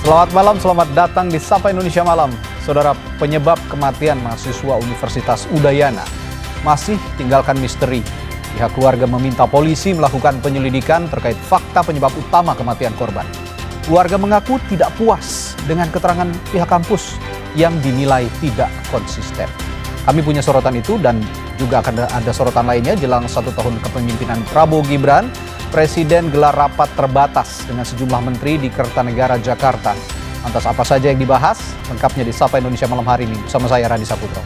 Selamat malam, selamat datang di Sapa Indonesia Malam. Saudara, penyebab kematian mahasiswa Universitas Udayana masih tinggalkan misteri. Pihak keluarga meminta polisi melakukan penyelidikan terkait fakta penyebab utama kematian korban. Keluarga mengaku tidak puas dengan keterangan pihak kampus yang dinilai tidak konsisten. Kami punya sorotan itu dan juga akan ada sorotan lainnya jelang 1 tahun kepemimpinan Prabowo Gibran. Presiden gelar rapat terbatas dengan sejumlah menteri di Kertanegara, Jakarta. Lantas apa saja yang dibahas? Lengkapnya di Sapa Indonesia Malam hari ini bersama saya Radi Saputro.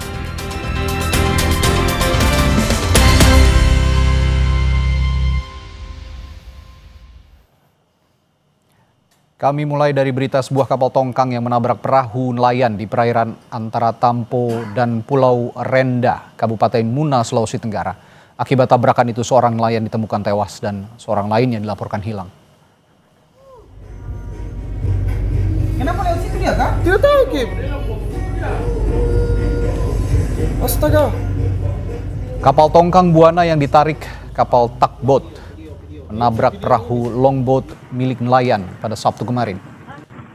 Kami mulai dari berita sebuah kapal tongkang yang menabrak perahu nelayan di perairan antara Tampo dan Pulau Renda, Kabupaten Muna, Sulawesi Tenggara. Akibat tabrakan itu seorang nelayan ditemukan tewas dan seorang lainnya dilaporkan hilang. Kenapa lewat situ dia, Kak? Tidak tahu, Kim. Astaga. Kapal tongkang Buana yang ditarik kapal tugboat menabrak perahu longboat milik nelayan pada Sabtu kemarin.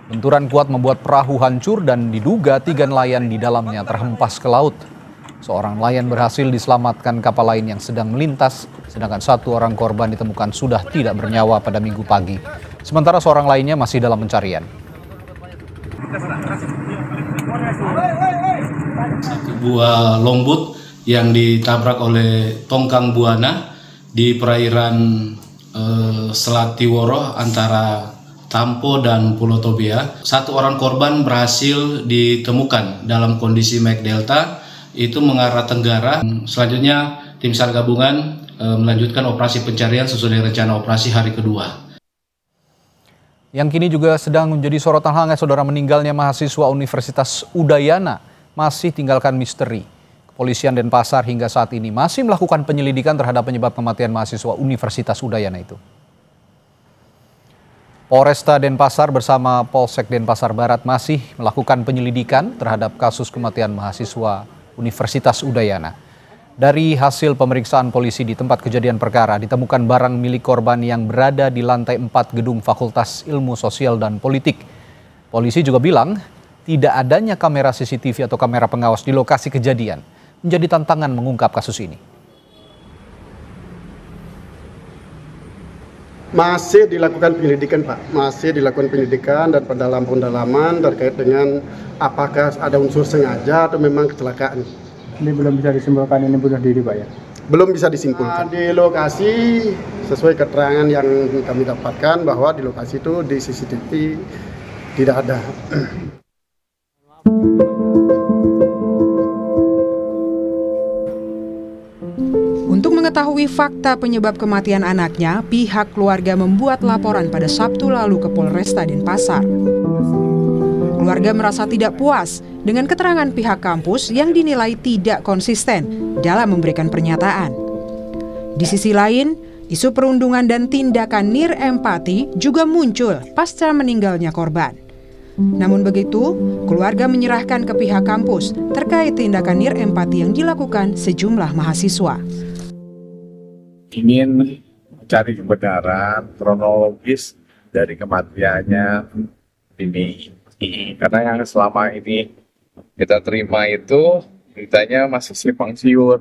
Benturan kuat membuat perahu hancur dan diduga 3 nelayan di dalamnya terhempas ke laut. Seorang nelayan berhasil diselamatkan kapal lain yang sedang melintas, sedangkan 1 orang korban ditemukan sudah tidak bernyawa pada Minggu pagi. Sementara seorang lainnya masih dalam pencarian. Satu buah longboat yang ditabrak oleh tongkang Buana di perairan Selat Tiworo antara Tampo dan Pulau Tobia. 1 orang korban berhasil ditemukan dalam kondisi Mac Delta, itu mengarah tenggara. Selanjutnya tim SAR gabungan melanjutkan operasi pencarian sesuai dengan rencana operasi hari kedua. Yang kini juga sedang menjadi sorotan hangat, saudara, meninggalnya mahasiswa Universitas Udayana masih tinggalkan misteri. Kepolisian Denpasar hingga saat ini masih melakukan penyelidikan terhadap penyebab kematian mahasiswa Universitas Udayana itu. Polresta Denpasar bersama Polsek Denpasar Barat masih melakukan penyelidikan terhadap kasus kematian mahasiswa Universitas Udayana. Dari hasil pemeriksaan polisi di tempat kejadian perkara ditemukan barang milik korban yang berada di lantai 4 gedung Fakultas Ilmu Sosial dan Politik. Polisi juga bilang tidak adanya kamera CCTV atau kamera pengawas di lokasi kejadian menjadi tantangan mengungkap kasus ini. Masih dilakukan penyelidikan, Pak. Masih dilakukan penyelidikan dan pendalaman terkait dengan apakah ada unsur sengaja atau memang kecelakaan. Ini belum bisa disimpulkan ini bunuh diri, Pak, ya? Belum bisa disimpulkan. Di lokasi sesuai keterangan yang kami dapatkan bahwa di lokasi itu di CCTV tidak ada. Untuk mengetahui fakta penyebab kematian anaknya, pihak keluarga membuat laporan pada Sabtu lalu ke Polresta Denpasar. Keluarga merasa tidak puas dengan keterangan pihak kampus yang dinilai tidak konsisten dalam memberikan pernyataan. Di sisi lain, isu perundungan dan tindakan nirempati juga muncul pasca meninggalnya korban. Namun begitu, keluarga menyerahkan ke pihak kampus terkait tindakan nirempati yang dilakukan sejumlah mahasiswa. Ingin mencari kebenaran kronologis dari kematiannya ini. Karena yang selama ini kita terima itu beritanya masih simpang siur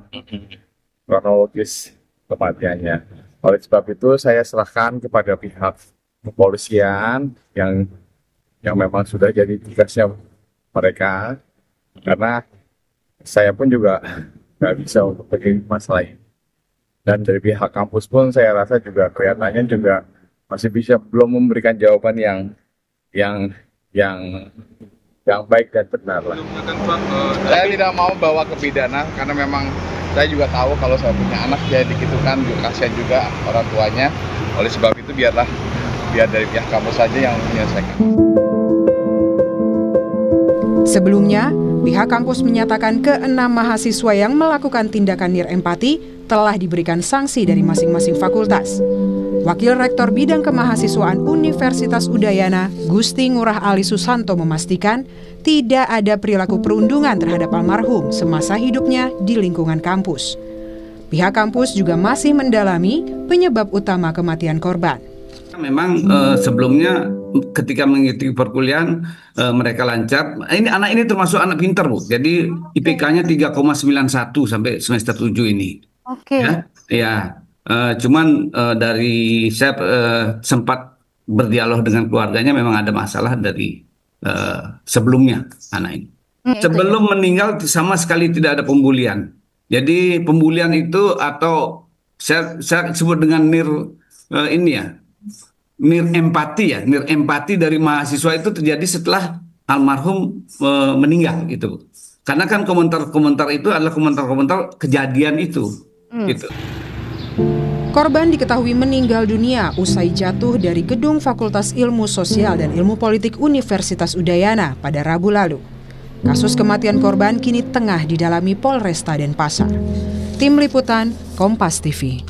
kronologis kematiannya. Oleh sebab itu saya serahkan kepada pihak kepolisian yang memang sudah jadi tugasnya mereka, karena saya pun juga nggak bisa untuk begini masalah ini. Dan dari pihak kampus pun saya rasa juga kelihatannya juga masih bisa belum memberikan jawaban yang baik dan benar lah. Saya tidak mau bawa ke pidana karena memang saya juga tahu kalau saya punya anak jadi gitu kan, juga kasihan juga orang tuanya. Oleh sebab itu biar dari pihak kampus saja yang menyelesaikan. Sebelumnya, pihak kampus menyatakan ke-6 mahasiswa yang melakukan tindakan nirempati telah diberikan sanksi dari masing-masing fakultas. Wakil Rektor Bidang Kemahasiswaan Universitas Udayana, Gusti Ngurah Ali Susanto, memastikan tidak ada perilaku perundungan terhadap almarhum semasa hidupnya di lingkungan kampus. Pihak kampus juga masih mendalami penyebab utama kematian korban. Memang sebelumnya ketika mengikuti perkuliahan mereka lancar. Anak ini termasuk anak pintar, Bu. Jadi IPK-nya 3,91 sampai semester 7 ini. Oke. Ya, ya. Cuman dari saya sempat berdialog dengan keluarganya, memang ada masalah dari sebelumnya anak ini. Sebelum meninggal sama sekali tidak ada pembulian. Jadi pembulian itu atau saya sebut dengan nir empati dari mahasiswa itu terjadi setelah almarhum meninggal gitu. Karena kan komentar-komentar itu adalah komentar-komentar kejadian itu. Gitu. Korban diketahui meninggal dunia usai jatuh dari gedung Fakultas Ilmu Sosial dan Ilmu Politik Universitas Udayana pada Rabu lalu. Kasus kematian korban kini tengah didalami Polresta Denpasar. Tim Liputan, Kompas TV.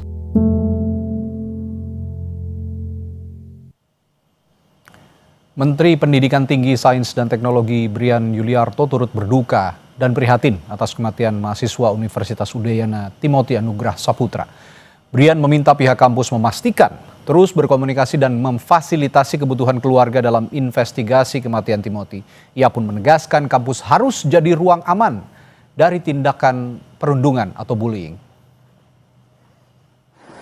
Menteri Pendidikan Tinggi, Sains dan Teknologi Brian Yuliarto turut berduka dan prihatin atas kematian mahasiswa Universitas Udayana Timothy Anugrah Saputra. Brian meminta pihak kampus memastikan terus berkomunikasi dan memfasilitasi kebutuhan keluarga dalam investigasi kematian Timothy. Ia pun menegaskan kampus harus jadi ruang aman dari tindakan perundungan atau bullying.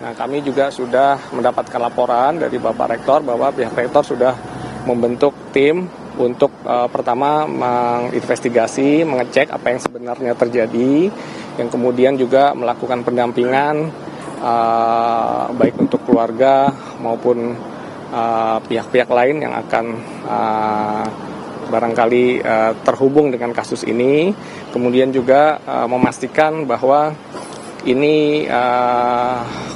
Nah, kami juga sudah mendapatkan laporan dari Bapak Rektor bahwa pihak Rektor sudah membentuk tim untuk pertama menginvestigasi, mengecek apa yang sebenarnya terjadi, yang kemudian juga melakukan pendampingan baik untuk keluarga maupun pihak-pihak lain yang akan barangkali terhubung dengan kasus ini. Kemudian juga memastikan bahwa ini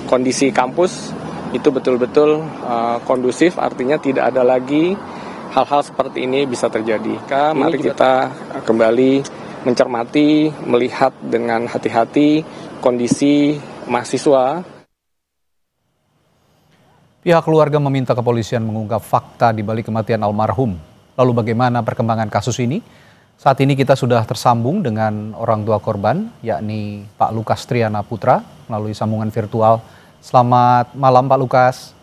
kondisi kampus itu betul-betul kondusif, artinya tidak ada lagi hal-hal seperti ini bisa terjadi. Mari kita kembali mencermati, melihat dengan hati-hati kondisi mahasiswa. Pihak keluarga meminta kepolisian mengungkap fakta di balik kematian almarhum. Lalu bagaimana perkembangan kasus ini? Saat ini kita sudah tersambung dengan orang tua korban, yakni Pak Lukas Triana Putra, melalui sambungan virtual. Selamat malam Pak Lukas.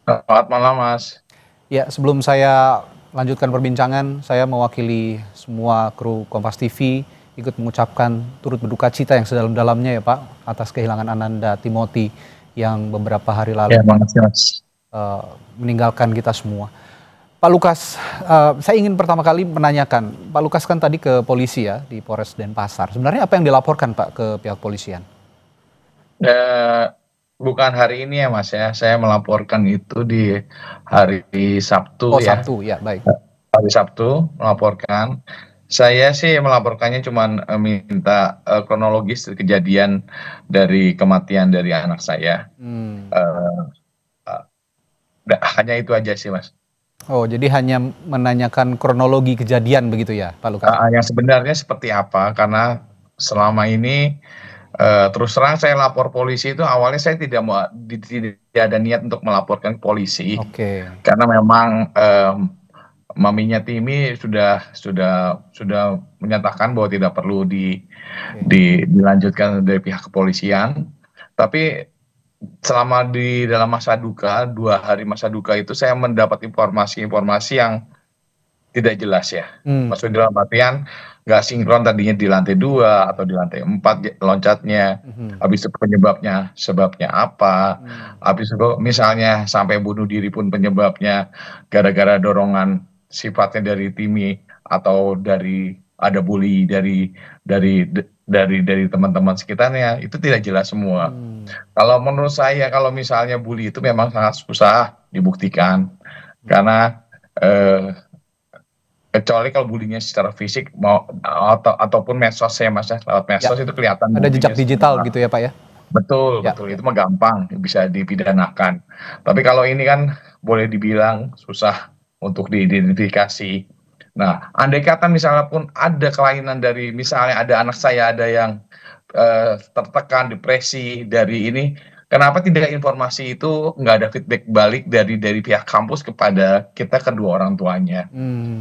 Selamat malam Mas. Ya, sebelum saya lanjutkan perbincangan, saya mewakili semua kru Kompas TV ikut mengucapkan turut berduka cita yang sedalam-dalamnya ya Pak atas kehilangan Ananda Timothy yang beberapa hari lalu meninggalkan kita semua. Pak Lukas, saya ingin pertama kali menanyakan, Pak Lukas kan tadi ke polisi ya di Polres Denpasar. Sebenarnya apa yang dilaporkan Pak ke pihak polisian? Bukan hari ini ya Mas ya, saya melaporkan itu di hari Sabtu ya. Oh Sabtu, ya baik. Hari Sabtu melaporkan. Saya sih melaporkannya cuma minta kronologis kejadian dari kematian dari anak saya. Hanya itu aja sih Mas. Oh jadi hanya menanyakan kronologi kejadian begitu ya Pak Lukas? Yang sebenarnya seperti apa, karena selama ini terus terang saya lapor polisi itu awalnya saya tidak ada niat untuk melaporkan ke polisi. Karena memang maminya Timi sudah menyatakan bahwa tidak perlu dilanjutkan dari pihak kepolisian. Tapi selama di dalam masa duka, 2 hari masa duka itu saya mendapat informasi-informasi yang tidak jelas ya. Maksudnya dalam artian nggak sinkron, tadinya di lantai 2 atau di lantai 4 loncatnya. Habis itu sebabnya apa. Habis itu misalnya sampai bunuh diri pun penyebabnya gara-gara dorongan sifatnya dari Timi atau dari ada bully dari teman-teman sekitarnya, itu tidak jelas semua. Kalau menurut saya, kalau misalnya bully itu memang sangat susah dibuktikan. Karena kecuali kalau bulinya secara fisik ataupun medsos ya Mas ya, lewat medsos itu kelihatan ada jejak digital gitu ya Pak ya. Betul itu mah gampang bisa dipidanakan. Tapi kalau ini kan boleh dibilang susah untuk diidentifikasi. Nah, andai kata misalnya pun ada kelainan dari, misalnya ada anak saya ada yang tertekan, depresi dari ini, kenapa tidak informasi itu nggak ada feedback balik dari pihak kampus kepada kita kedua orang tuanya?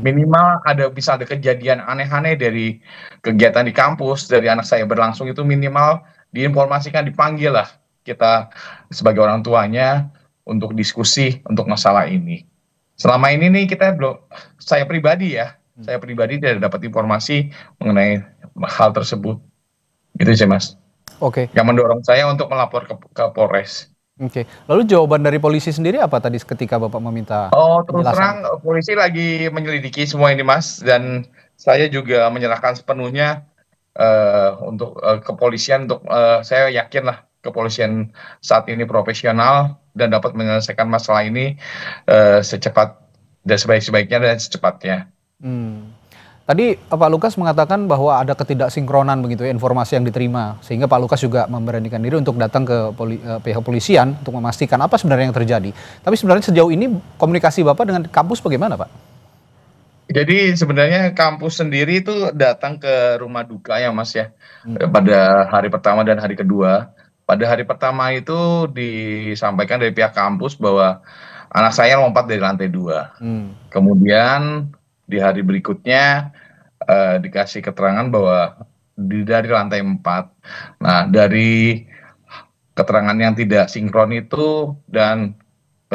Minimal bisa ada kejadian aneh-aneh dari kegiatan di kampus dari anak saya berlangsung, itu minimal diinformasikan, dipanggil lah kita sebagai orang tuanya untuk diskusi untuk masalah ini. Selama ini nih kita belum, saya pribadi tidak dapat informasi mengenai hal tersebut. Gitu sih Mas. Oke. Yang mendorong saya untuk melapor ke Polres. Oke. Lalu jawaban dari polisi sendiri apa tadi ketika Bapak meminta Terus terang polisi lagi menyelidiki semua ini Mas, dan saya juga menyerahkan sepenuhnya untuk kepolisian, untuk saya yakin lah kepolisian saat ini profesional dan dapat menyelesaikan masalah ini secepat dan sebaik-baiknya dan secepatnya. Tadi Pak Lukas mengatakan bahwa ada ketidaksinkronan begitu ya informasi yang diterima, sehingga Pak Lukas juga memberanikan diri untuk datang ke pihak polisian untuk memastikan apa sebenarnya yang terjadi. Tapi sebenarnya sejauh ini komunikasi Bapak dengan kampus bagaimana Pak? Jadi sebenarnya kampus sendiri itu datang ke rumah duka ya Mas ya, pada hari pertama dan hari kedua. Pada hari pertama itu disampaikan dari pihak kampus bahwa anak saya lompat dari lantai 2. Kemudian di hari berikutnya dikasih keterangan bahwa dari lantai 4. Nah, dari keterangan yang tidak sinkron itu dan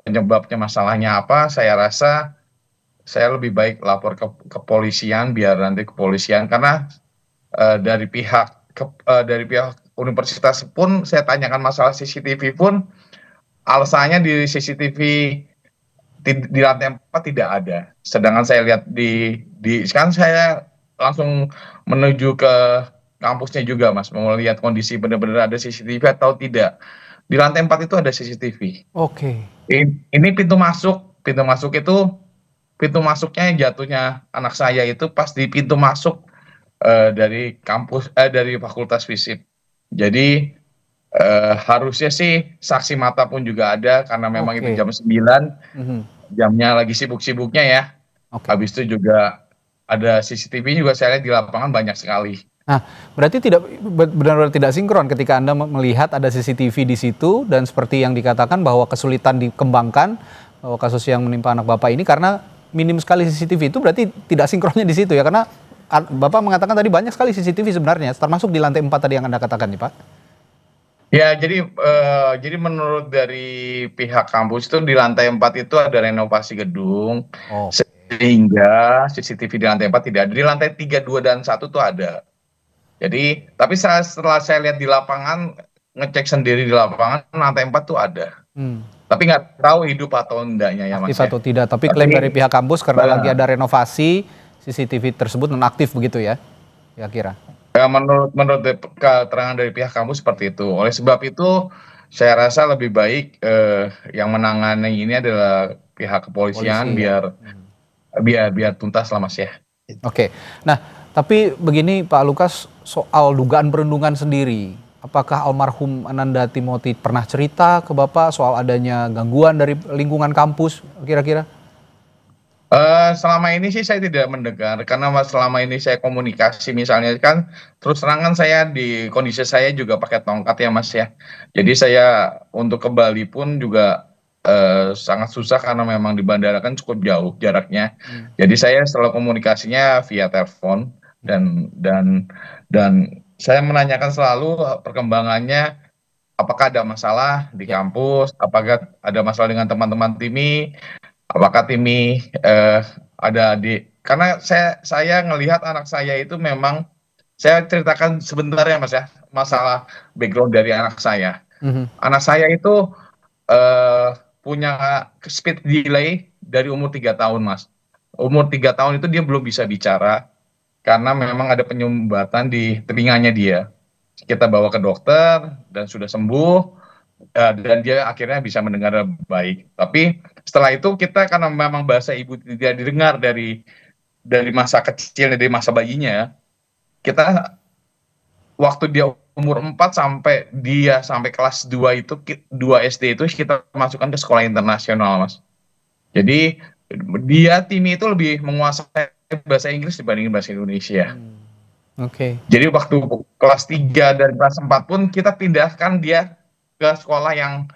penyebabnya masalahnya apa, saya rasa saya lebih baik lapor ke kepolisian, biar nanti kepolisian, karena dari pihak universitas pun saya tanyakan masalah CCTV pun alasannya di CCTV di lantai 4 tidak ada. Sedangkan saya lihat sekarang saya langsung menuju ke kampusnya juga Mas, mau lihat kondisi benar-benar ada CCTV atau tidak. Di lantai 4 itu ada CCTV. Oke. Ini pintu masuk itu, pintu masuknya jatuhnya anak saya itu pas di pintu masuk dari kampus, dari Fakultas Fisip. Jadi harusnya sih saksi mata pun juga ada, karena memang itu jam 9, jamnya lagi sibuk-sibuknya ya. Habis itu juga ada CCTV juga saya lihat di lapangan banyak sekali. Nah, berarti benar-benar tidak sinkron ketika Anda melihat ada CCTV di situ, dan seperti yang dikatakan bahwa kesulitan dikembangkan bahwa kasus yang menimpa anak Bapak ini karena minim sekali CCTV, itu berarti tidak sinkronnya di situ ya, karena Bapak mengatakan tadi banyak sekali CCTV sebenarnya, termasuk di lantai 4 tadi yang Anda katakan nih Pak. Ya, jadi menurut dari pihak kampus itu di lantai 4 itu ada renovasi gedung, sehingga CCTV di lantai 4 tidak ada. Di lantai 3, 2, dan 1 tuh ada. Jadi, tapi setelah saya lihat di lapangan, ngecek sendiri di lapangan, lantai 4 tuh ada. Tapi nggak tahu hidup atau enggaknya ya Mas. Aktif atau tidak, tapi klaim dari pihak kampus karena lagi ada renovasi, CCTV tersebut nonaktif begitu ya, kira-kira. Ya, menurut keterangan dari pihak kampus seperti itu. Oleh sebab itu, saya rasa lebih baik yang menangani ini adalah pihak kepolisian, biar tuntas lah Mas ya. Oke, nah tapi begini Pak Lukas, soal dugaan perundungan sendiri, apakah almarhum Ananda Timothy pernah cerita ke Bapak soal adanya gangguan dari lingkungan kampus kira-kira? Selama ini sih saya tidak mendengar, karena selama ini saya komunikasi misalnya kan, terus terangan saya di kondisi saya juga pakai tongkat ya Mas ya. Jadi saya untuk ke Bali pun juga sangat susah karena memang di bandara kan cukup jauh jaraknya. Jadi saya selalu komunikasinya via telepon dan saya menanyakan selalu perkembangannya, apakah ada masalah di kampus, apakah ada masalah dengan teman-teman TIMI. Apakah TIMI ada karena saya ngelihat anak saya itu memang, saya ceritakan sebentar ya Mas ya, masalah background dari anak saya. Anak saya itu punya speed delay dari umur 3 tahun Mas. Umur 3 tahun itu dia belum bisa bicara, karena memang ada penyumbatan di telinganya dia. Kita bawa ke dokter dan sudah sembuh. Dan dia akhirnya bisa mendengar baik. Tapi setelah itu kita, karena memang bahasa ibu tidak didengar dari masa kecil, dari masa bayinya, kita waktu dia umur 4 sampai kelas 2 itu, 2 SD itu kita masukkan ke sekolah internasional Mas. Jadi TIMI itu lebih menguasai bahasa Inggris dibandingin bahasa Indonesia. Jadi waktu kelas 3 dan kelas 4 pun kita pindahkan dia ke sekolah yang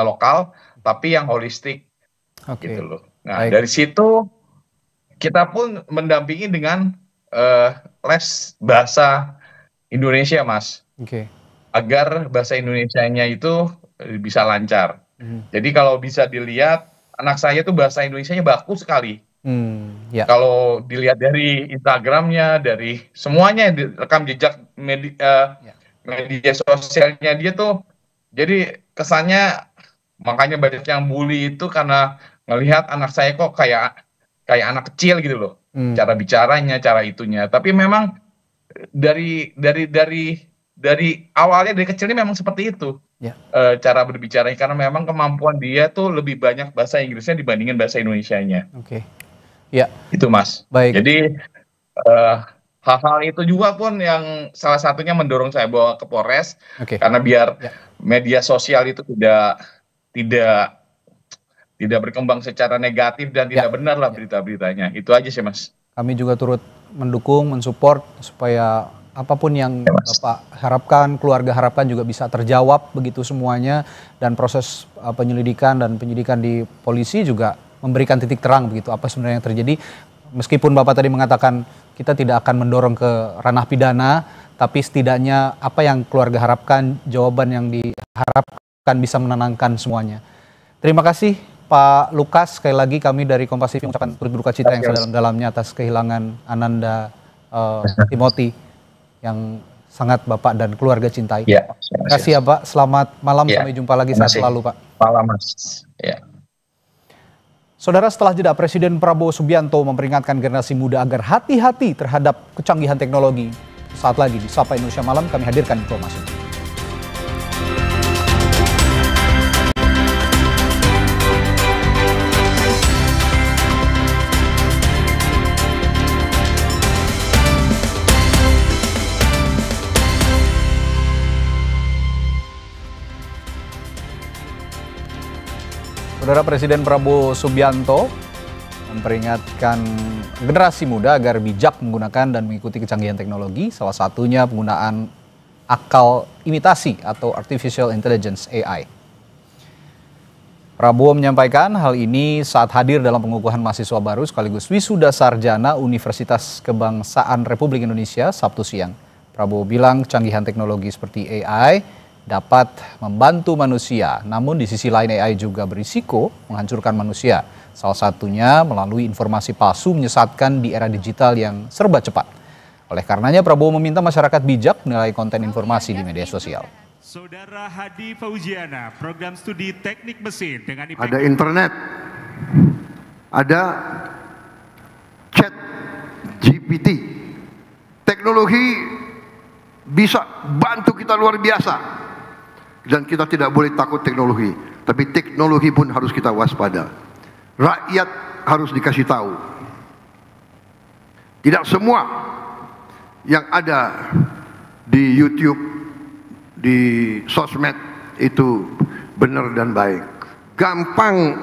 lokal tapi yang holistik, gitu loh. Nah, dari situ kita pun mendampingi dengan les bahasa Indonesia Mas, agar bahasa Indonesianya itu bisa lancar. Jadi kalau bisa dilihat anak saya tuh bahasa Indonesianya baku sekali. Ya. Kalau dilihat dari Instagramnya, dari semuanya, rekam jejak media sosialnya dia tuh, jadi kesannya makanya banyak yang bully itu karena ngelihat anak saya kok kayak anak kecil gitu loh, cara bicaranya, cara itunya. Tapi memang dari awalnya dari kecil ini memang seperti itu. Cara berbicaranya, karena memang kemampuan dia tuh lebih banyak bahasa Inggrisnya dibandingin bahasa Indonesianya. Oke. Ya. Itu Mas. Baik. Jadi hal-hal itu juga pun yang salah satunya mendorong saya bawa ke Polres, karena biar media sosial itu tidak berkembang secara negatif dan tidak benar lah berita-beritanya. Itu aja sih Mas. Kami juga turut mendukung, mensupport supaya apapun yang Bapak harapkan, keluarga harapkan juga bisa terjawab begitu semuanya, dan proses penyelidikan dan penyidikan di polisi juga memberikan titik terang begitu apa sebenarnya yang terjadi. Meskipun Bapak tadi mengatakan kita tidak akan mendorong ke ranah pidana, tapi setidaknya apa yang keluarga harapkan, jawaban yang diharapkan bisa menenangkan semuanya. Terima kasih Pak Lukas, sekali lagi kami dari Kompas TV mengucapkan turut berduka cita yang sedalam-dalamnya atas kehilangan Ananda Timothy yang sangat Bapak dan keluarga cintai. Terima kasih ya Pak, selamat malam, sampai jumpa lagi saat selalu Pak. Malam Mas. Ya. Saudara, setelah jeda, Presiden Prabowo Subianto memperingatkan generasi muda agar hati-hati terhadap kecanggihan teknologi. Saat lagi di Sapa Indonesia Malam kami hadirkan informasi. Saudara, Presiden Prabowo Subianto memperingatkan generasi muda agar bijak menggunakan dan mengikuti kecanggihan teknologi, salah satunya penggunaan akal imitasi atau Artificial Intelligence AI. Prabowo menyampaikan hal ini saat hadir dalam pengukuhan mahasiswa baru sekaligus wisuda sarjana Universitas Kebangsaan Republik Indonesia Sabtu siang. Prabowo bilang kecanggihan teknologi seperti AI dapat membantu manusia, namun di sisi lain AI juga berisiko menghancurkan manusia. Salah satunya melalui informasi palsu menyesatkan di era digital yang serba cepat. Oleh karenanya Prabowo meminta masyarakat bijak menilai konten informasi di media sosial. Saudara Hadi Fauziana, program studi teknik mesin dengan ada internet, ada chat GPT, teknologi bisa bantu kita luar biasa. Dan kita tidak boleh takut teknologi, tapi teknologi pun harus kita waspada. Rakyat harus dikasih tahu. Tidak semua yang ada di YouTube, di sosmed itu benar dan baik. Gampang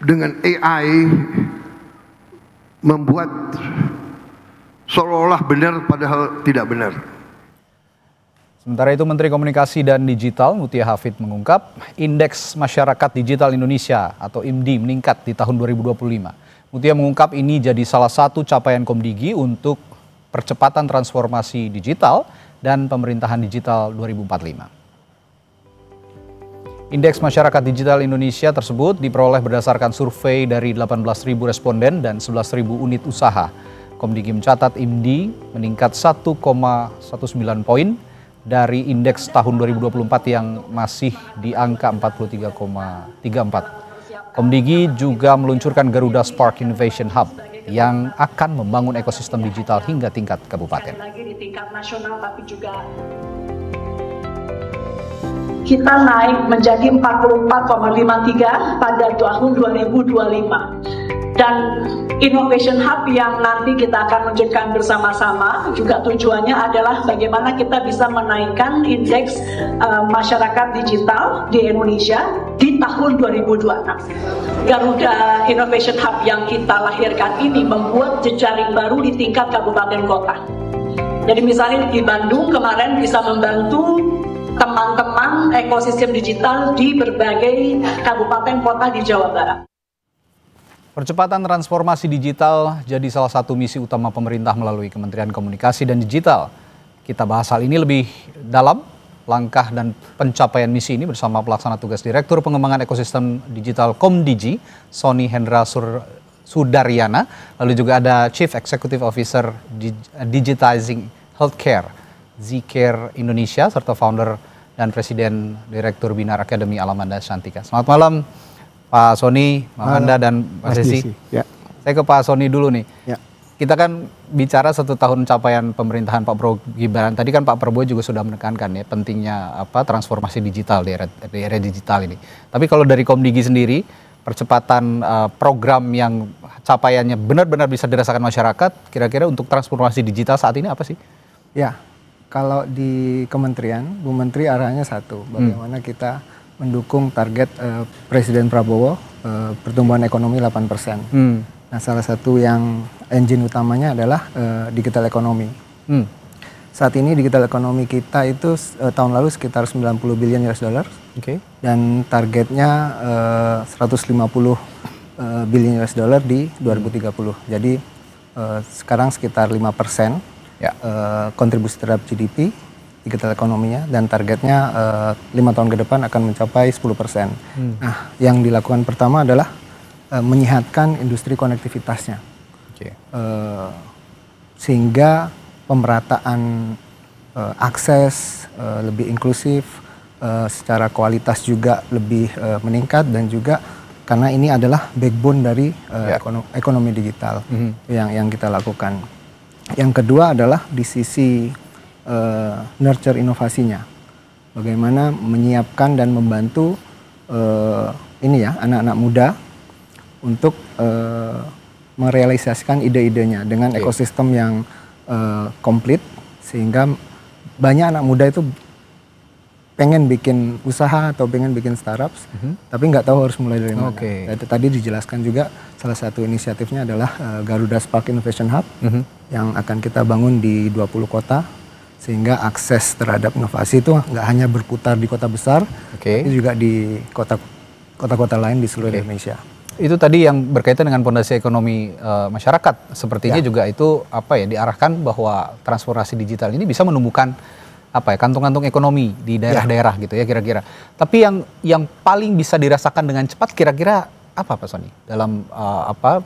dengan AI membuat seolah-olah benar padahal tidak benar. Sementara itu Menteri Komunikasi dan Digital Mutia Hafid mengungkap Indeks Masyarakat Digital Indonesia atau IMDI meningkat di tahun 2025. Mutia mengungkap ini jadi salah satu capaian Komdigi untuk percepatan transformasi digital dan pemerintahan digital 2045. Indeks Masyarakat Digital Indonesia tersebut diperoleh berdasarkan survei dari 18.000 responden dan 11.000 unit usaha. Komdigi mencatat IMDI meningkat 1,19 poin dari indeks tahun 2024 yang masih di angka 43,34. Komdigi juga meluncurkan Garuda Spark Innovation Hub yang akan membangun ekosistem digital hingga tingkat kabupaten. Lagi di tingkat nasional, tapi juga kita naik menjadi 44,53 pada tahun 2025. Dan Innovation Hub yang nanti kita akan luncurkan bersama-sama juga tujuannya adalah bagaimana kita bisa menaikkan indeks masyarakat digital di Indonesia di tahun 2026. Garuda Innovation Hub yang kita lahirkan ini membuat jejaring baru di tingkat kabupaten kota. Jadi misalnya di Bandung kemarin bisa membantu teman-teman ekosistem digital di berbagai kabupaten kota di Jawa Barat. Percepatan transformasi digital jadi salah satu misi utama pemerintah melalui Kementerian Komunikasi dan Digital. Kita bahas hal ini lebih dalam langkah dan pencapaian misi ini bersama pelaksana tugas Direktur Pengembangan Ekosistem Digital Komdigi, Sony Hendra Sudaryana, lalu juga ada Chief Executive Officer Digitizing Healthcare, Zcare Indonesia, serta founder dan Presiden Direktur Binar Academy Alamanda Shantika. Selamat malam Pak Sony, Anda dan Pak Sesi. Ya. Saya ke Pak Sony dulu nih. Ya. Kita kan bicara 1 tahun capaian pemerintahan Pak Prabowo Gibran. Tadi kan Pak Prabowo juga sudah menekankan ya pentingnya transformasi digital di era digital ini. Tapi kalau dari Komdigi sendiri, percepatan program yang capaiannya benar-benar bisa dirasakan masyarakat, kira-kira untuk transformasi digital saat ini apa sih? Ya, kalau di kementerian, Bu Menteri arahnya satu, bagaimana kita mendukung target Presiden Prabowo pertumbuhan ekonomi 8%. Nah, salah satu yang engine utamanya adalah digital ekonomi. Saat ini digital ekonomi kita itu tahun lalu sekitar 90 billion US dollar. Dan targetnya 150 billion US dollar di 2030. Jadi sekarang sekitar 5% kontribusi terhadap GDP digital ekonominya, dan targetnya 5 tahun ke depan akan mencapai 10%. Nah, yang dilakukan pertama adalah menyehatkan industri konektivitasnya, sehingga pemerataan akses lebih inklusif, secara kualitas juga lebih meningkat, dan juga karena ini adalah backbone dari ekonomi digital yang kita lakukan. Yang kedua adalah di sisi nurture inovasinya, bagaimana menyiapkan dan membantu anak-anak muda untuk merealisasikan ide-idenya dengan ekosistem yang komplit, sehingga banyak anak muda itu pengen bikin usaha atau pengen bikin startups, tapi nggak tahu harus mulai dari mana. Tadi dijelaskan juga salah satu inisiatifnya adalah Garuda Spark Innovation Hub yang akan kita bangun di 20 kota, sehingga akses terhadap inovasi itu nggak hanya berputar di kota besar, tapi juga di kota-kota lain di seluruh Indonesia. Itu tadi yang berkaitan dengan fondasi ekonomi masyarakat. Sepertinya juga itu diarahkan bahwa transformasi digital ini bisa menumbuhkan kantong-kantong ekonomi di daerah-daerah gitu ya kira-kira. Tapi yang paling bisa dirasakan dengan cepat kira-kira apa Pak Sony dalam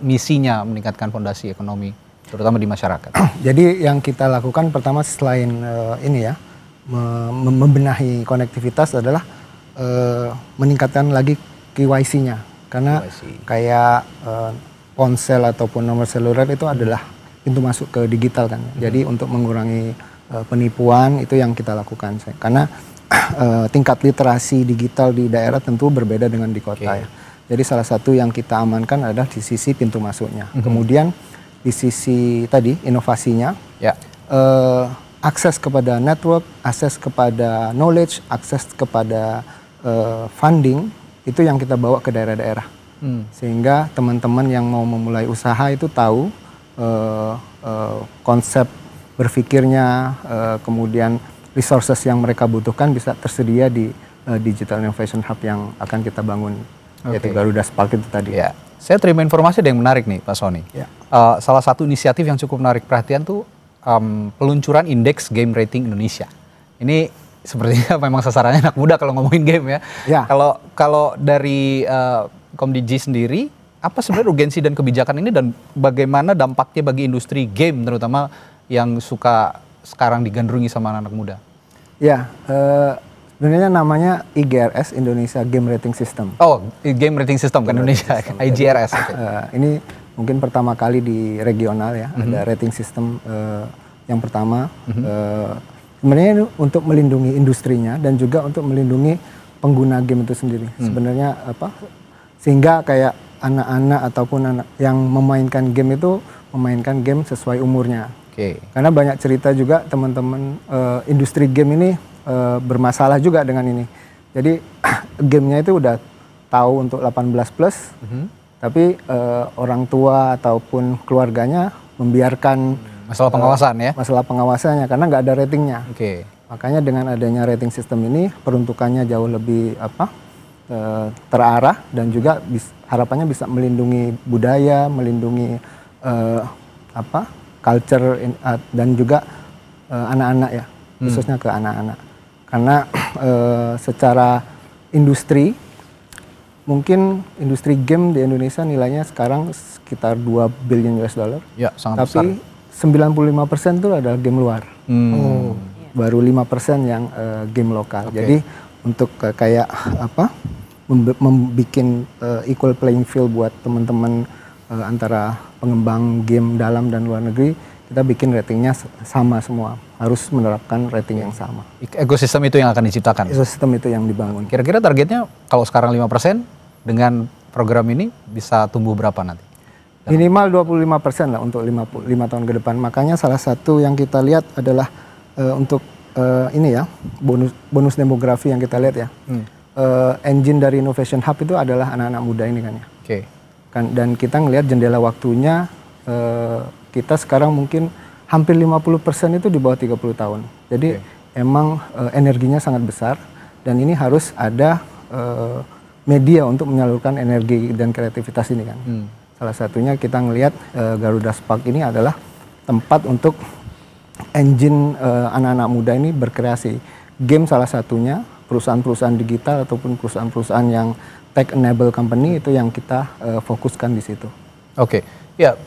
misinya meningkatkan fondasi ekonomi terutama di masyarakat? Jadi yang kita lakukan pertama selain membenahi konektivitas adalah meningkatkan lagi KYC-nya. Karena kayak ponsel ataupun nomor seluler itu adalah pintu masuk ke digital kan. Jadi untuk mengurangi penipuan itu yang kita lakukan. Karena tingkat literasi digital di daerah tentu berbeda dengan di kota ya. Jadi salah satu yang kita amankan adalah di sisi pintu masuknya. Kemudian di sisi tadi inovasinya, akses kepada network, akses kepada knowledge, akses kepada funding, itu yang kita bawa ke daerah-daerah, sehingga teman-teman yang mau memulai usaha itu tahu konsep berpikirnya, kemudian resources yang mereka butuhkan bisa tersedia di Digital Innovation Hub yang akan kita bangun, yaitu Garuda Spark itu tadi. Saya terima informasi ada yang menarik nih Pak Sony. Salah satu inisiatif yang cukup menarik perhatian tuh peluncuran indeks game rating Indonesia. Ini sepertinya memang sasarannya anak muda kalau ngomongin game ya. Kalau dari Komdigi sendiri, apa sebenarnya urgensi dan kebijakan ini dan bagaimana dampaknya bagi industri game terutama yang suka sekarang digandrungi sama anak muda? Ya, sebenarnya namanya IGRS, Indonesia Game Rating System. Oh, Game Rating System kan Indonesia, IGRS. Ini mungkin pertama kali di regional ya, ada rating system yang pertama. Sebenarnya ini untuk melindungi industrinya dan juga untuk melindungi pengguna game itu sendiri. Sebenarnya sehingga kayak anak-anak ataupun anak yang memainkan game itu memainkan game sesuai umurnya. Karena banyak cerita juga teman-teman industri game ini bermasalah juga dengan ini. Jadi gamenya itu udah tahu untuk 18+, tapi orang tua ataupun keluarganya membiarkan masalah pengawasan ya? Masalah pengawasannya karena nggak ada ratingnya. Makanya dengan adanya rating system ini peruntukannya jauh lebih terarah dan juga harapannya bisa melindungi budaya, melindungi culture dan juga anak-anak ya, khususnya ke anak-anak. Karena secara industri, mungkin industri game di Indonesia nilainya sekarang sekitar 2 billion US dollar. Ya, sangat tapi besar. 95% itu adalah game luar. Baru 5% yang game lokal. Jadi untuk kayak apa? Membikin equal playing field buat teman-teman antara pengembang game dalam dan luar negeri, kita bikin ratingnya sama semua. Harus menerapkan rating yang sama. Ekosistem itu yang akan diciptakan? Ekosistem itu yang dibangun. Kira-kira targetnya kalau sekarang 5%, dengan program ini bisa tumbuh berapa nanti? Minimal 25% lah untuk 5 tahun ke depan. Makanya salah satu yang kita lihat adalah untuk ini ya, bonus demografi yang kita lihat ya. Engine dari Innovation Hub itu adalah anak-anak muda ini kan ya. Dan kita ngelihat jendela waktunya, kita sekarang mungkin hampir 50% itu di bawah 30 tahun. Jadi emang energinya sangat besar dan ini harus ada media untuk menyalurkan energi dan kreativitas ini kan. Salah satunya kita ngelihat Garuda Spark ini adalah tempat untuk engine anak-anak muda ini berkreasi. Game salah satunya, perusahaan-perusahaan digital ataupun perusahaan-perusahaan yang tech enable company itu yang kita fokuskan di situ. Ya,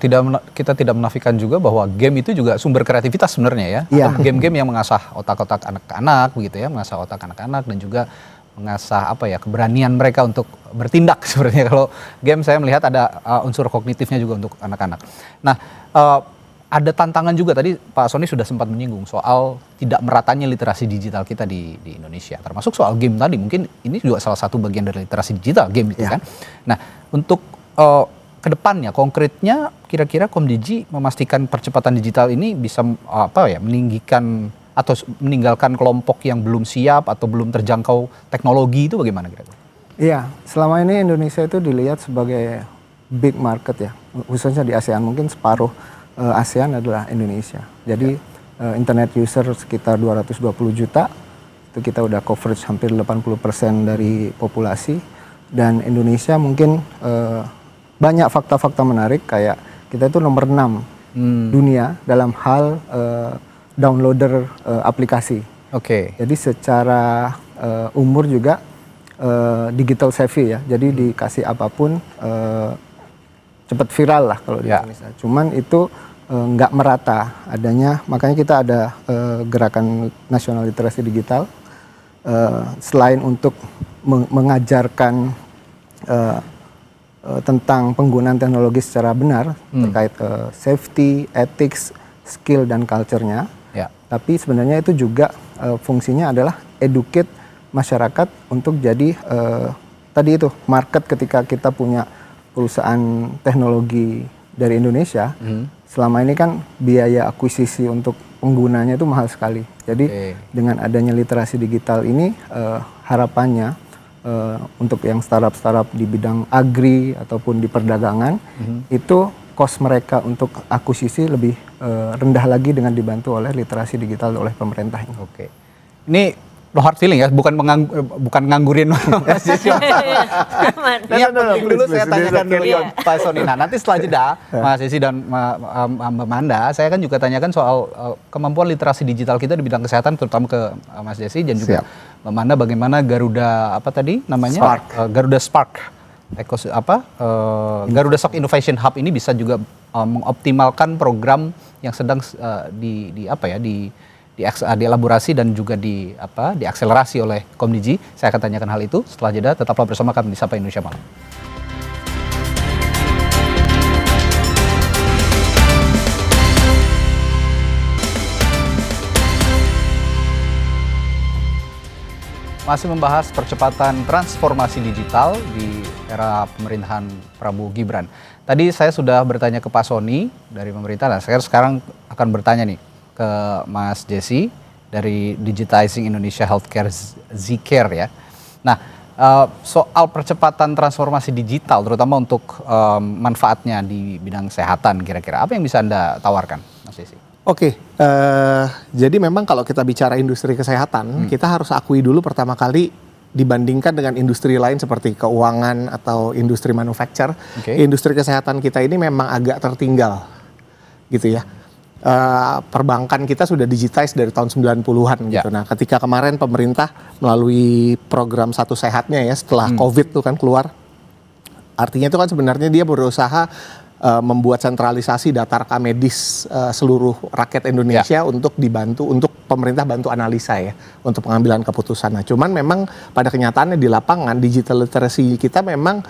kita tidak menafikan juga bahwa game itu juga sumber kreativitas sebenarnya ya. Game-game yang mengasah otak-otak anak-anak begitu ya, mengasah otak anak-anak dan juga mengasah keberanian mereka untuk bertindak sebenarnya. Kalau game saya melihat ada unsur kognitifnya juga untuk anak-anak. Nah, ada tantangan juga tadi Pak Sony sudah sempat menyinggung soal tidak meratanya literasi digital kita di Indonesia. Termasuk soal game tadi, mungkin ini juga salah satu bagian dari literasi digital game itu kan. Nah, untuk kedepannya, konkretnya kira-kira Komdigi memastikan percepatan digital ini bisa meninggikan atau meninggalkan kelompok yang belum siap atau belum terjangkau teknologi itu bagaimana kira-kira? Iya, selama ini Indonesia itu dilihat sebagai big market ya, khususnya di ASEAN, mungkin separuh ASEAN adalah Indonesia. Jadi internet user sekitar 220 juta, itu kita udah coverage hampir 80% dari populasi, dan Indonesia mungkin banyak fakta-fakta menarik kayak kita itu nomor 6 dunia dalam hal downloader aplikasi. Jadi secara umur juga digital savvy ya. Jadi dikasih apapun cepat viral lah kalau di Indonesia. Cuman itu nggak merata adanya. Makanya kita ada gerakan nasional literasi digital. Selain untuk mengajarkan tentang penggunaan teknologi secara benar terkait safety, ethics, skill dan culture-nya. Tapi sebenarnya itu juga fungsinya adalah educate masyarakat untuk jadi tadi itu market. Ketika kita punya perusahaan teknologi dari Indonesia, selama ini kan biaya akuisisi untuk penggunanya itu mahal sekali. Jadi dengan adanya literasi digital ini harapannya untuk yang startup di bidang agri ataupun di perdagangan, itu cost mereka untuk akuisisi lebih rendah lagi dengan dibantu oleh literasi digital oleh pemerintah ini. Ini no hard feeling ya, bukan nganggurin Mas Jesse. Ini yang penting dulu saya tanyakan dulu Pak Sony. Nah, nanti setelah jeda Mas Jesse dan Mbak Manda, saya kan juga tanyakan soal kemampuan literasi digital kita di bidang kesehatan, terutama ke Mas Jesse dan juga Mbak Manda, bagaimana Garuda Garuda Spark, Garuda Spark Innovation Hub ini bisa juga mengoptimalkan program yang sedang dielaborasi dan juga diakselerasi oleh Komdigi. Saya akan tanyakan hal itu setelah jeda. Tetaplah bersama kami di Sapa Indonesia Malam. Masih membahas percepatan transformasi digital di era pemerintahan Prabowo Gibran. Tadi saya sudah bertanya ke Pak Sony dari pemerintah, nah saya sekarang akan bertanya nih ke Mas Jesse dari Digitizing Indonesia Healthcare Zcare ya. Nah, soal percepatan transformasi digital terutama untuk manfaatnya di bidang kesehatan, kira-kira apa yang bisa Anda tawarkan, Mas Jesse? Jadi memang kalau kita bicara industri kesehatan, kita harus akui dulu pertama kali dibandingkan dengan industri lain seperti keuangan atau industri manufacture, industri kesehatan kita ini memang agak tertinggal gitu ya. perbankan kita sudah digitize dari tahun 90-an gitu. Nah, ketika kemarin pemerintah melalui program Satu Sehatnya ya setelah COVID tuh kan keluar, artinya itu kan sebenarnya dia berusaha membuat sentralisasi data rekam medis seluruh rakyat Indonesia untuk dibantu, untuk pemerintah bantu analisa ya, untuk pengambilan keputusan. Nah, cuman memang pada kenyataannya di lapangan digital literacy kita memang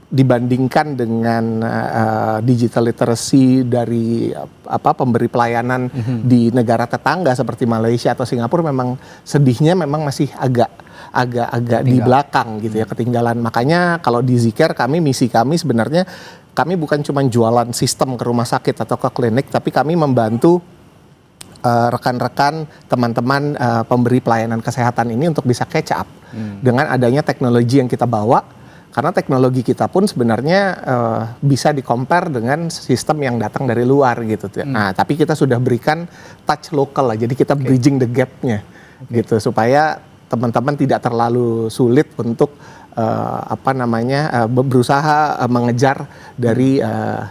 dibandingkan dengan digital literacy dari pemberi pelayanan di negara tetangga seperti Malaysia atau Singapura, memang sedihnya memang masih agak di belakang gitu ya, ketinggalan. Makanya kalau di Zikir misi kami sebenarnya kami bukan cuma jualan sistem ke rumah sakit atau ke klinik, tapi kami membantu rekan-rekan teman-teman pemberi pelayanan kesehatan ini untuk bisa catch up dengan adanya teknologi yang kita bawa. Karena teknologi kita pun sebenarnya bisa di-compare dengan sistem yang datang dari luar gitu. Nah, tapi kita sudah berikan touch lokal lah. Jadi kita bridging the gap-nya gitu supaya teman-teman tidak terlalu sulit untuk berusaha mengejar dari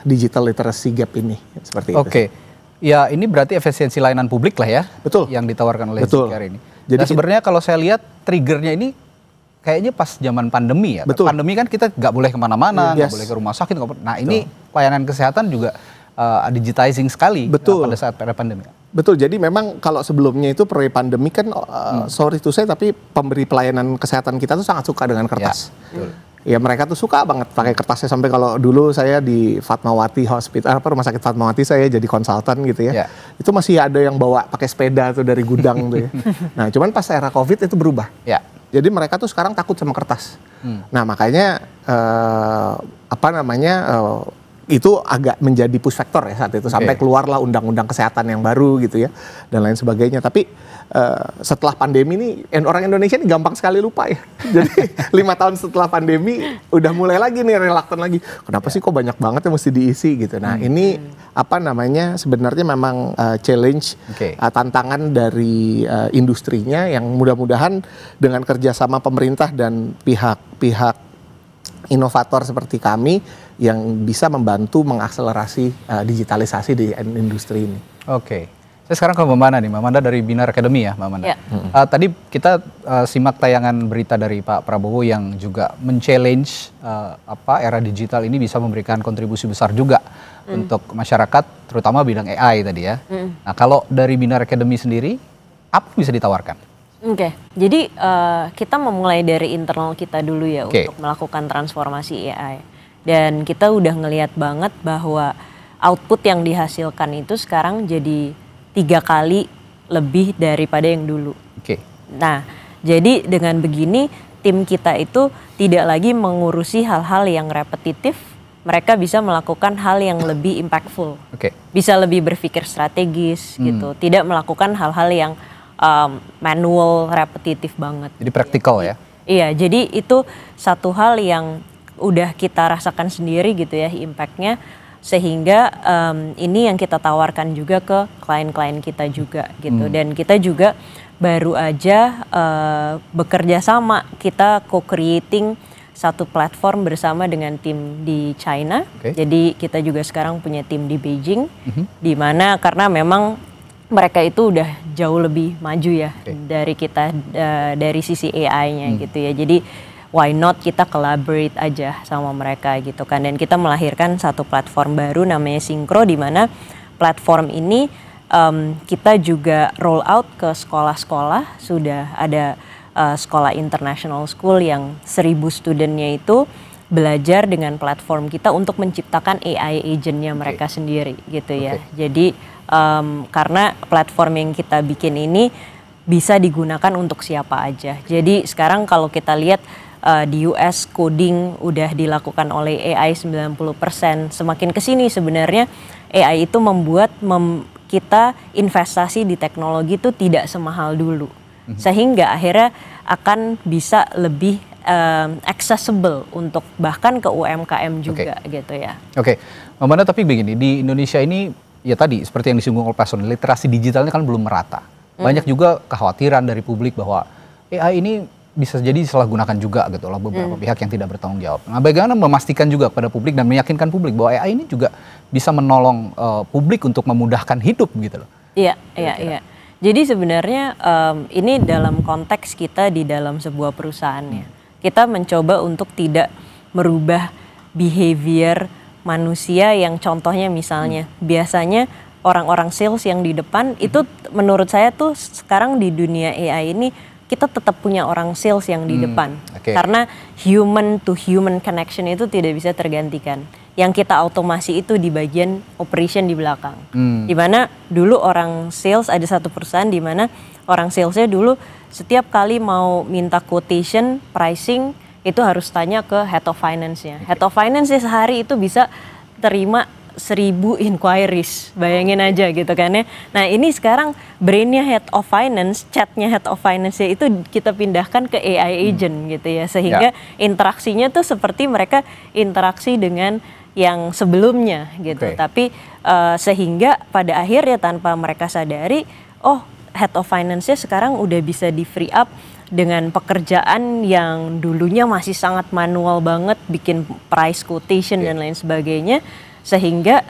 digital literacy gap ini seperti itu. Ya, ini berarti efisiensi layanan publik lah ya. Betul. Yang ditawarkan oleh Zikir ini. Jadi nah, sebenarnya kalau saya lihat triggernya ini kayaknya pas zaman pandemi ya. Betul. Pandemi kan kita nggak boleh kemana-mana, nggak boleh ke rumah sakit. Nah, ini pelayanan kesehatan juga digitizing sekali pada saat pandemi. Betul, jadi memang kalau sebelumnya itu pre-pandemi kan, sorry to say, tapi pemberi pelayanan kesehatan kita tuh sangat suka dengan kertas. Ya mereka tuh suka banget pakai kertasnya, sampai kalau dulu saya di Fatmawati Hospital, rumah sakit Fatmawati, saya jadi konsultan gitu ya. Itu masih ada yang bawa pakai sepeda tuh dari gudang tuh ya. Nah, cuman pas era Covid itu berubah. Jadi mereka tuh sekarang takut sama kertas. Nah, makanya itu agak menjadi push factor ya saat itu, sampai keluarlah undang-undang kesehatan yang baru gitu ya dan lain sebagainya. Tapi setelah pandemi ini orang Indonesia ini gampang sekali lupa ya. Jadi 5 tahun setelah pandemi udah mulai lagi nih reluctant lagi. Kenapa sih kok banyak banget yang mesti diisi gitu. Nah, ini sebenarnya memang challenge, tantangan dari industrinya yang mudah-mudahan dengan kerjasama pemerintah dan pihak inovator seperti kami yang bisa membantu mengakselerasi digitalisasi di industri ini. Saya sekarang ke Mbak Manda nih, Mbak Manda dari Binar Academy ya, Mbak Manda. Tadi kita simak tayangan berita dari Pak Prabowo yang juga men-challenge era digital ini bisa memberikan kontribusi besar juga untuk masyarakat, terutama bidang AI tadi ya. Nah, kalau dari Binar Academy sendiri, apa bisa ditawarkan? Jadi kita memulai dari internal kita dulu ya untuk melakukan transformasi AI. Dan kita udah ngelihat banget bahwa output yang dihasilkan itu sekarang jadi 3 kali lebih daripada yang dulu. Nah, jadi dengan begini tim kita itu tidak lagi mengurusi hal-hal yang repetitif, mereka bisa melakukan hal yang lebih impactful. Bisa lebih berpikir strategis gitu, tidak melakukan hal-hal yang manual, repetitif banget. Jadi praktikal ya? Iya, jadi itu satu hal yang udah kita rasakan sendiri gitu ya impactnya, sehingga ini yang kita tawarkan juga ke klien-klien kita juga gitu. Dan kita juga baru aja bekerja sama, kita co-creating satu platform bersama dengan tim di China. Jadi kita juga sekarang punya tim di Beijing, di mana karena memang mereka itu udah jauh lebih maju ya dari kita dari sisi AI-nya gitu ya. Jadi why not kita collaborate aja sama mereka gitu kan. Dan kita melahirkan satu platform baru namanya Synchro, di mana platform ini kita juga roll out ke sekolah-sekolah. Sudah ada sekolah international school yang 1000 studentnya itu belajar dengan platform kita untuk menciptakan AI agentnya mereka sendiri gitu ya. Jadi karena platform yang kita bikin ini bisa digunakan untuk siapa aja. Jadi sekarang kalau kita lihat di US coding udah dilakukan oleh AI 90%. Semakin kesini sebenarnya AI itu membuat kita investasi di teknologi itu tidak semahal dulu. Sehingga akhirnya akan bisa lebih accessible untuk bahkan ke UMKM juga gitu ya. Mbak Manda, tapi begini, di Indonesia ini ya tadi seperti yang disinggung oleh Pak Soni, literasi digitalnya kan belum merata. Banyak juga kekhawatiran dari publik bahwa AI ini bisa jadi disalahgunakan juga gitu oleh beberapa pihak yang tidak bertanggung jawab. Nah, bagaimana memastikan juga kepada publik dan meyakinkan publik bahwa AI ini juga bisa menolong publik untuk memudahkan hidup gitu loh. Iya. Jadi sebenarnya ini dalam konteks kita di dalam sebuah perusahaan ya. Kita mencoba untuk tidak merubah behavior manusia yang contohnya misalnya biasanya orang-orang sales yang di depan itu menurut saya tuh sekarang di dunia AI ini kita tetap punya orang sales yang di depan. Karena human to human connection itu tidak bisa tergantikan. Yang kita automasi itu di bagian operation di belakang. Dimana dulu orang sales, ada satu perusahaan di mana orang salesnya dulu setiap kali mau minta quotation, pricing, itu harus tanya ke head of finance-nya. Head of finance-nya sehari itu bisa terima 1000 inquiries, bayangin aja gitu kan ya. Nah ini sekarang brainnya head of finance, chatnya head of finance-nya itu kita pindahkan ke AI agent gitu ya. Sehingga interaksinya tuh seperti mereka interaksi dengan yang sebelumnya gitu. Tapi sehingga pada akhirnya tanpa mereka sadari, oh head of finance-nya sekarang udah bisa di free up dengan pekerjaan yang dulunya masih sangat manual banget, bikin price quotation dan lain sebagainya. Sehingga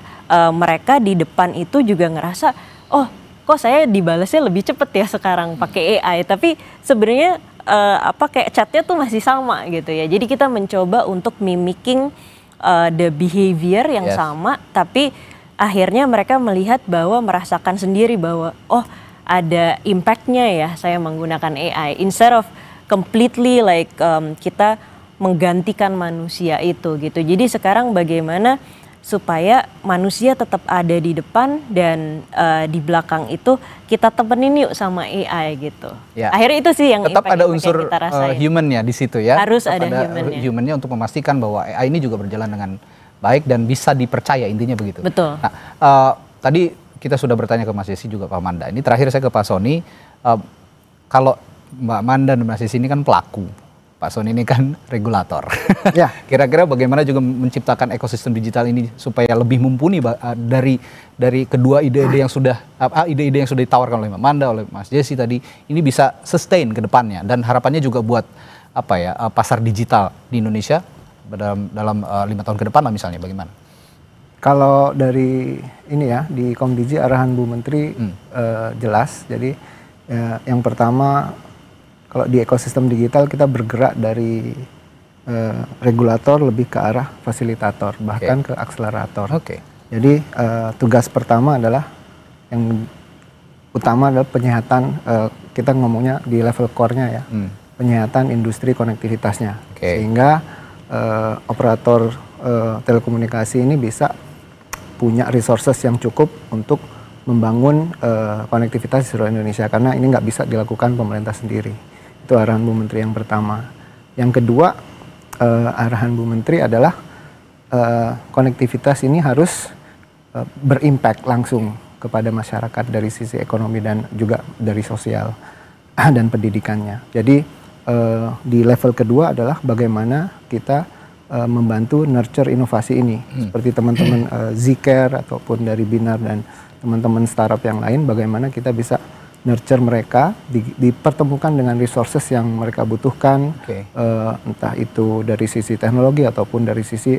mereka di depan itu juga ngerasa, oh kok saya dibalasnya lebih cepet ya sekarang pakai AI. Tapi sebenarnya kayak chatnya tuh masih sama gitu ya. Jadi kita mencoba untuk mimicking the behavior yang sama, tapi akhirnya mereka melihat bahwa merasakan sendiri bahwa oh ada impactnya ya saya menggunakan AI. Instead of completely like kita menggantikan manusia itu gitu. Jadi sekarang bagaimana supaya manusia tetap ada di depan dan di belakang itu kita temenin yuk sama AI gitu. Akhirnya itu sih yang tetap ada unsur kita rasain. Human-nya di situ ya. Harus tetap ada human-nya untuk memastikan bahwa AI ini juga berjalan dengan baik dan bisa dipercaya, intinya begitu. Betul. Nah, tadi kita sudah bertanya ke Mas Jesse juga Pak Manda. Ini terakhir saya ke Pak Sony. Kalau Mbak Manda dan Mas Jesse ini kan pelaku, Pak Sony ini kan regulator. Ya. Kira-kira bagaimana juga menciptakan ekosistem digital ini supaya lebih mumpuni dari kedua ide-ide yang sudah ditawarkan oleh Mbak Manda, oleh Mas Jesse tadi, ini bisa sustain ke depannya dan harapannya juga buat pasar digital di Indonesia dalam 5 tahun ke depan lah misalnya, bagaimana? Kalau dari ini ya di Komdigi arahan Bu Menteri jelas. Jadi yang pertama, kalau di ekosistem digital kita bergerak dari regulator lebih ke arah fasilitator, bahkan ke akselerator. Jadi tugas pertama adalah yang utama adalah penyehatan, kita ngomongnya di level core-nya ya, penyehatan industri konektivitasnya, sehingga operator telekomunikasi ini bisa punya resources yang cukup untuk membangun konektivitas di seluruh Indonesia, karena ini nggak bisa dilakukan pemerintah sendiri. Itu arahan Bu Menteri yang pertama. Yang kedua, arahan Bu Menteri adalah konektivitas ini harus berimpact langsung kepada masyarakat dari sisi ekonomi dan juga dari sosial dan pendidikannya. Jadi di level kedua adalah bagaimana kita membantu nurture inovasi ini, seperti teman-teman Zcare ataupun dari Binar dan teman-teman startup yang lain, bagaimana kita bisa nurture mereka, dipertemukan dengan resources yang mereka butuhkan, entah itu dari sisi teknologi ataupun dari sisi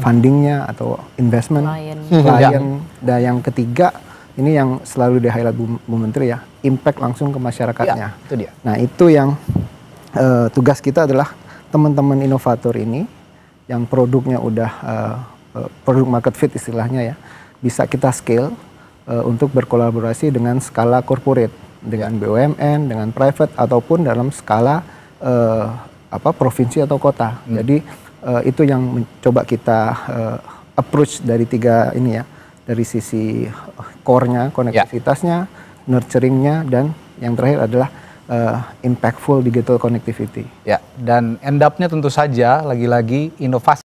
fundingnya atau investment, klien. Dan yang ketiga, ini yang selalu di-highlight Bu Menteri ya, impact langsung ke masyarakatnya. Ya, itu dia. Nah itu yang tugas kita adalah teman-teman inovator ini yang produknya udah produk market fit istilahnya ya, bisa kita scale untuk berkolaborasi dengan skala corporate, dengan BUMN, dengan private ataupun dalam skala provinsi atau kota. Jadi itu yang mencoba kita approach dari tiga ini ya, dari sisi core-nya, konektivitasnya, nurturing-nya, dan yang terakhir adalah impactful digital connectivity. Ya, dan end up-nya tentu saja lagi-lagi inovasi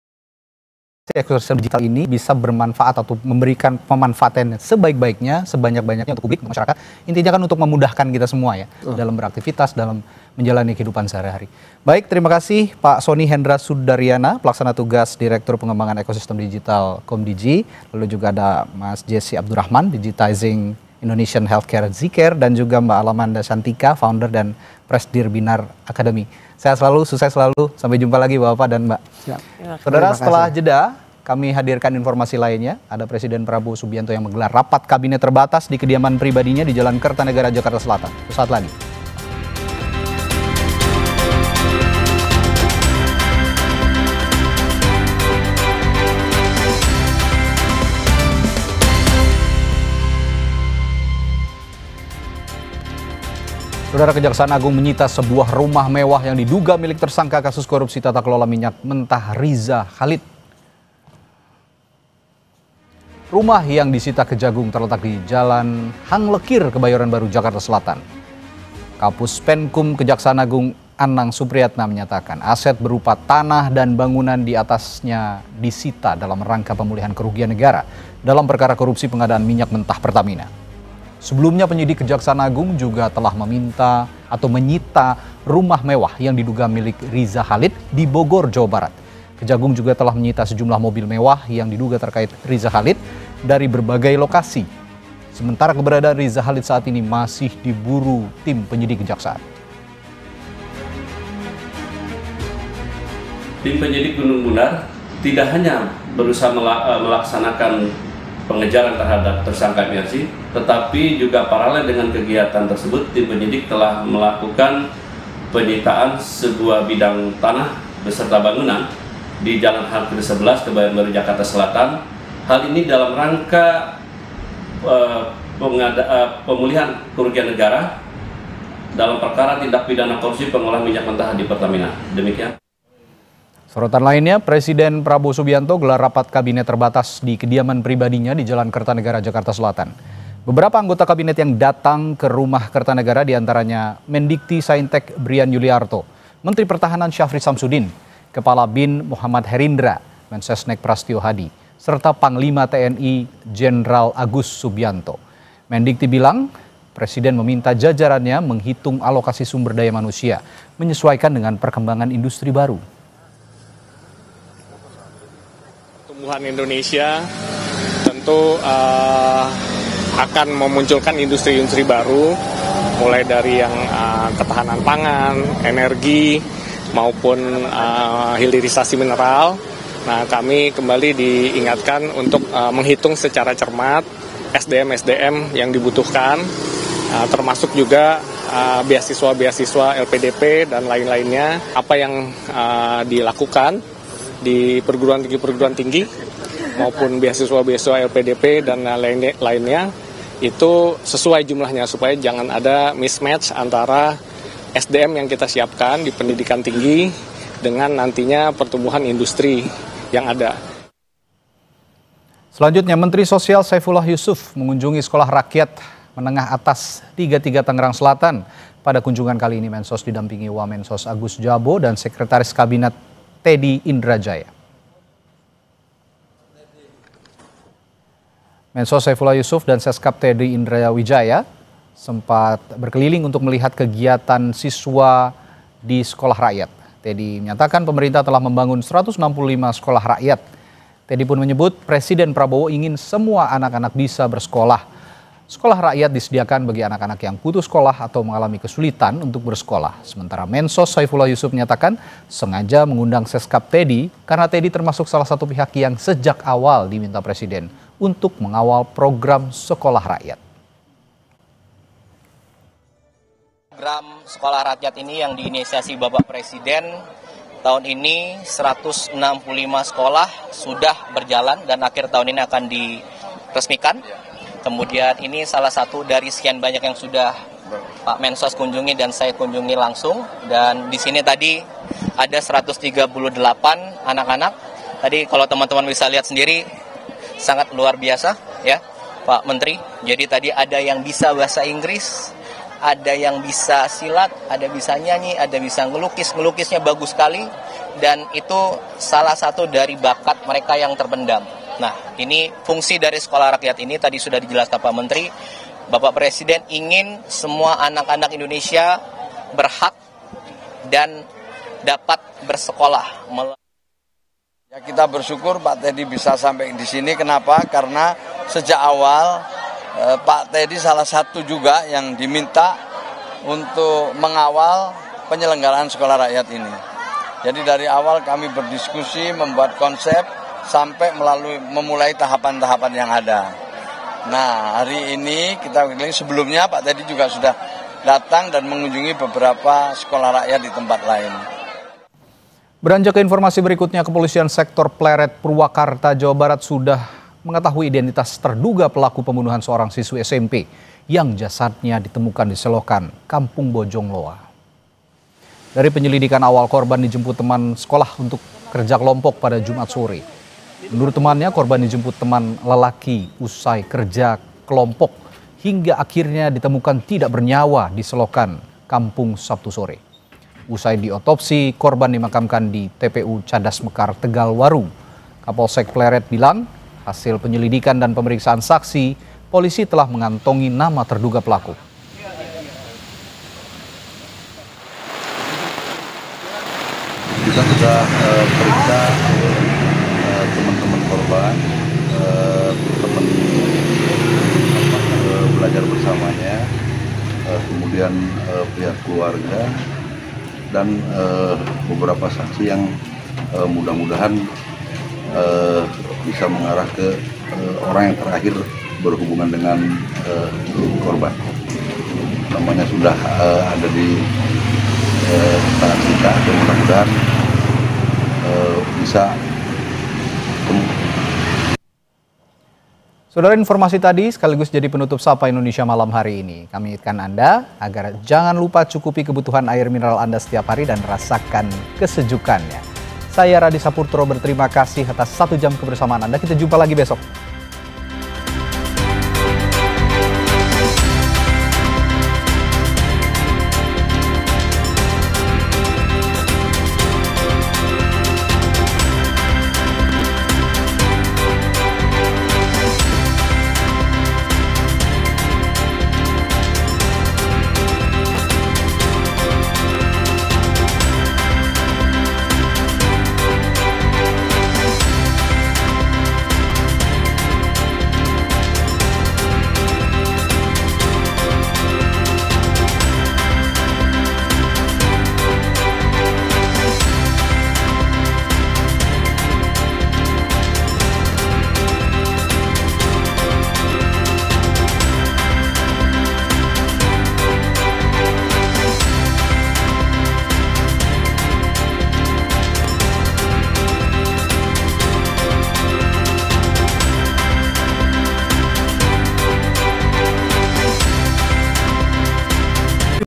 ekosistem digital ini bisa bermanfaat atau memberikan pemanfaatan sebaik-baiknya, sebanyak-banyaknya untuk publik, untuk masyarakat. Intinya kan untuk memudahkan kita semua ya, dalam beraktivitas, dalam menjalani kehidupan sehari-hari. Baik, terima kasih Pak Sony Hendra Sudaryana, Pelaksana Tugas Direktur Pengembangan Ekosistem Digital Komdigi. Lalu juga ada Mas Jesse Abdurrahman, Digitizing Indonesian Healthcare Zcare, dan juga Mbak Alamanda Santika, founder dan Presidir Binar Academy. Sehat selalu, sukses selalu. Sampai jumpa lagi Bapak dan Mbak. Siap. Saudara, setelah jeda, kami hadirkan informasi lainnya. Ada Presiden Prabowo Subianto yang menggelar rapat kabinet terbatas di kediaman pribadinya di Jalan Kertanegara, Jakarta Selatan. Sesaat lagi. Saudara, Kejaksaan Agung menyita sebuah rumah mewah yang diduga milik tersangka kasus korupsi tata kelola minyak mentah Riza Khalid. Rumah yang disita Kejagung terletak di Jalan Hang Lekir, Kebayoran Baru, Jakarta Selatan. Kapus Penkum Kejaksaan Agung Anang Supriyatna menyatakan aset berupa tanah dan bangunan di atasnya disita dalam rangka pemulihan kerugian negara dalam perkara korupsi pengadaan minyak mentah Pertamina. Sebelumnya penyidik Kejaksaan Agung juga telah menyita rumah mewah yang diduga milik Riza Khalid di Bogor, Jawa Barat. Kejagung juga telah menyita sejumlah mobil mewah yang diduga terkait Riza Khalid dari berbagai lokasi. Sementara keberadaan Riza Khalid saat ini masih diburu tim penyidik Kejaksaan. Tim penyidik Gunung Bunar tidak hanya berusaha melaksanakan pengejaran terhadap tersangka MRC, tetapi juga paralel dengan kegiatan tersebut, tim penyidik telah melakukan penyitaan sebuah bidang tanah beserta bangunan di Jalan Hang Lekir 11, Kebayoran Baru, Jakarta Selatan. Hal ini dalam rangka pemulihan kerugian negara dalam perkara tindak pidana korupsi pengolahan minyak mentah di Pertamina. Demikian. Sorotan lainnya, Presiden Prabowo Subianto gelar rapat kabinet terbatas di kediaman pribadinya di Jalan Kertanegara, Jakarta Selatan. Beberapa anggota kabinet yang datang ke rumah Kertanegara diantaranya Mendikti Saintek Brian Yuliarto, Menteri Pertahanan Syafri Samsudin, Kepala BIN Muhammad Herindra, Mensesnek Prasetyo Hadi, serta Panglima TNI Jenderal Agus Subianto. Mendikti bilang, Presiden meminta jajarannya menghitung alokasi sumber daya manusia, menyesuaikan dengan perkembangan industri baru. Pertumbuhan Indonesia tentu akan memunculkan industri-industri baru, mulai dari yang ketahanan pangan, energi, maupun hilirisasi mineral. Nah, kami kembali diingatkan untuk menghitung secara cermat SDM yang dibutuhkan, termasuk juga beasiswa-beasiswa LPDP dan lain-lainnya, apa yang dilakukan di perguruan tinggi maupun beasiswa-beasiswa LPDP dan lainnya itu sesuai jumlahnya supaya jangan ada mismatch antara SDM yang kita siapkan di pendidikan tinggi dengan nantinya pertumbuhan industri yang ada. Selanjutnya, Menteri Sosial Saifullah Yusuf mengunjungi sekolah rakyat menengah atas 33 Tangerang Selatan. Pada kunjungan kali ini Mensos didampingi Wamensos Agus Jabo dan Sekretaris Kabinet Teddy Indrajaya. Mensos Saifullah Yusuf dan Seskap Teddy Indrawijaya sempat berkeliling untuk melihat kegiatan siswa di sekolah rakyat. Teddy menyatakan pemerintah telah membangun 165 sekolah rakyat. Teddy pun menyebut Presiden Prabowo ingin semua anak-anak bisa bersekolah. Sekolah rakyat disediakan bagi anak-anak yang putus sekolah atau mengalami kesulitan untuk bersekolah. Sementara Mensos Saifullah Yusuf menyatakan sengaja mengundang Seskap Teddy karena Teddy termasuk salah satu pihak yang sejak awal diminta Presiden untuk mengawal program sekolah rakyat. Program sekolah rakyat ini yang diinisiasi Bapak Presiden tahun ini 165 sekolah sudah berjalan dan akhir tahun ini akan diresmikan. Kemudian ini salah satu dari sekian banyak yang sudah Pak Mensos kunjungi dan saya kunjungi langsung. Dan di sini tadi ada 138 anak-anak. Tadi kalau teman-teman bisa lihat sendiri sangat luar biasa ya Pak Menteri. Jadi tadi ada yang bisa bahasa Inggris, ada yang bisa silat, ada bisa nyanyi, ada bisa ngelukis. Ngelukisnya bagus sekali dan itu salah satu dari bakat mereka yang terpendam. Nah, ini fungsi dari sekolah rakyat ini tadi sudah dijelaskan Pak Menteri. Bapak Presiden ingin semua anak-anak Indonesia berhak dan dapat bersekolah. Ya, kita bersyukur Pak Teddy bisa sampai di sini. Kenapa? Karena sejak awal Pak Teddy salah satu juga yang diminta untuk mengawal penyelenggaraan sekolah rakyat ini. Jadi dari awal kami berdiskusi, membuat konsep, sampai memulai tahapan-tahapan yang ada. Nah, hari ini kita sebelumnya Pak Teddy juga sudah datang dan mengunjungi beberapa sekolah rakyat di tempat lain. Beranjak ke informasi berikutnya, Kepolisian Sektor Pleret, Purwakarta, Jawa Barat sudah mengetahui identitas terduga pelaku pembunuhan seorang siswi SMP yang jasadnya ditemukan di selokan Kampung Bojongloa. Dari penyelidikan awal, korban dijemput teman sekolah untuk kerja kelompok pada Jumat sore. Menurut temannya, korban dijemput teman lelaki usai kerja kelompok hingga akhirnya ditemukan tidak bernyawa di selokan Kampung Sabtu sore. Usai diotopsi, korban dimakamkan di TPU Cadas Mekar, Tegalwaru. Kapolsek Pleret bilang, hasil penyelidikan dan pemeriksaan saksi, polisi telah mengantongi nama terduga pelaku. Kita sudah periksa teman-teman korban, teman belajar bersamanya, kemudian pihak keluarga, dan beberapa saksi yang mudah-mudahan bisa mengarah ke orang yang terakhir berhubungan dengan korban. Namanya sudah ada di tangan kita, dan mudah-mudahan bisa ketemu. Saudara, informasi tadi sekaligus jadi penutup Sapa Indonesia malam hari ini. Kami ingatkan Anda agar jangan lupa cukupi kebutuhan air mineral Anda setiap hari dan rasakan kesejukannya. Saya Radi Saputro berterima kasih atas 1 jam kebersamaan Anda. Kita jumpa lagi besok.